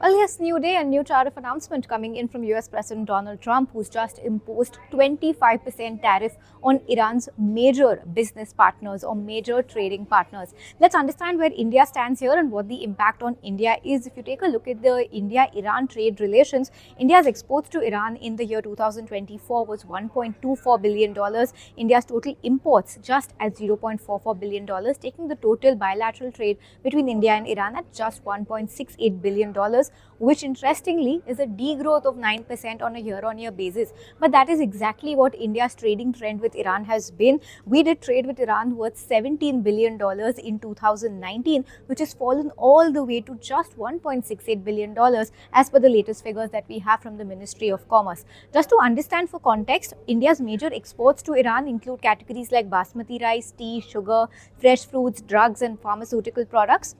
Well, yes, new day and new tariff announcement coming in from US President Donald Trump, who's just imposed 25% tariff on Iran's major business partners or major trading partners. Let's understand where India stands here and what the impact on India is. If you take a look at the India-Iran trade relations, India's exports to Iran in the year 2024 was $1.24 billion. India's total imports just at $0.44 billion, taking the total bilateral trade between India and Iran at just $1.68 billion, which interestingly is a degrowth of 9% on a year-on-year basis. But that is exactly what India's trading trend with Iran has been. We did trade with Iran worth $17 billion in 2019, which has fallen all the way to just $1.68 billion as per the latest figures that we have from the Ministry of Commerce. Just to understand for context, India's major exports to Iran include categories like basmati rice, tea, sugar, fresh fruits, drugs and pharmaceutical products.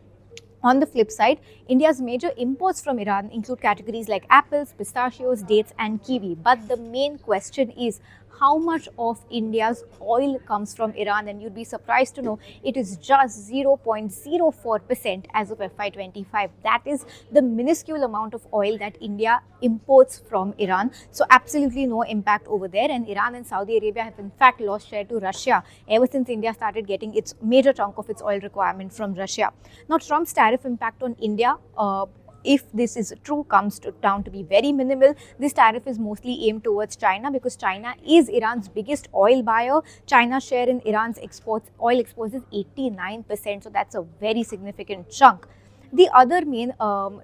On the flip side, India's major imports from Iran include categories like apples, pistachios, dates and kiwi. But the main question is, how much of India's oil comes from Iran? And you'd be surprised to know it is just 0.04% as of FY25. That is the minuscule amount of oil that India imports from Iran. So absolutely no impact over there. And Iran and Saudi Arabia have in fact lost share to Russia ever since India started getting its major chunk of its oil requirement from Russia. Now, Trump's tariff impact on India, if this is true, comes down to be very minimal. This tariff is mostly aimed towards China because China is Iran's biggest oil buyer. China's share in Iran's oil exports is 89%, so that's a very significant chunk. The other main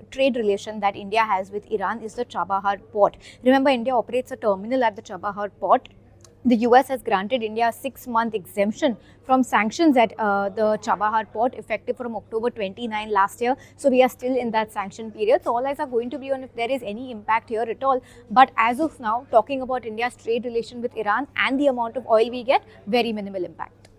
trade relation that India has with Iran is the Chabahar port. Remember, India operates a terminal at the Chabahar port. The US has granted India a 6-month exemption from sanctions at the Chabahar port, effective from October 29 last year. So we are still in that sanction period. So all eyes are going to be on if there is any impact here at all. But as of now, talking about India's trade relation with Iran and the amount of oil we get, very minimal impact.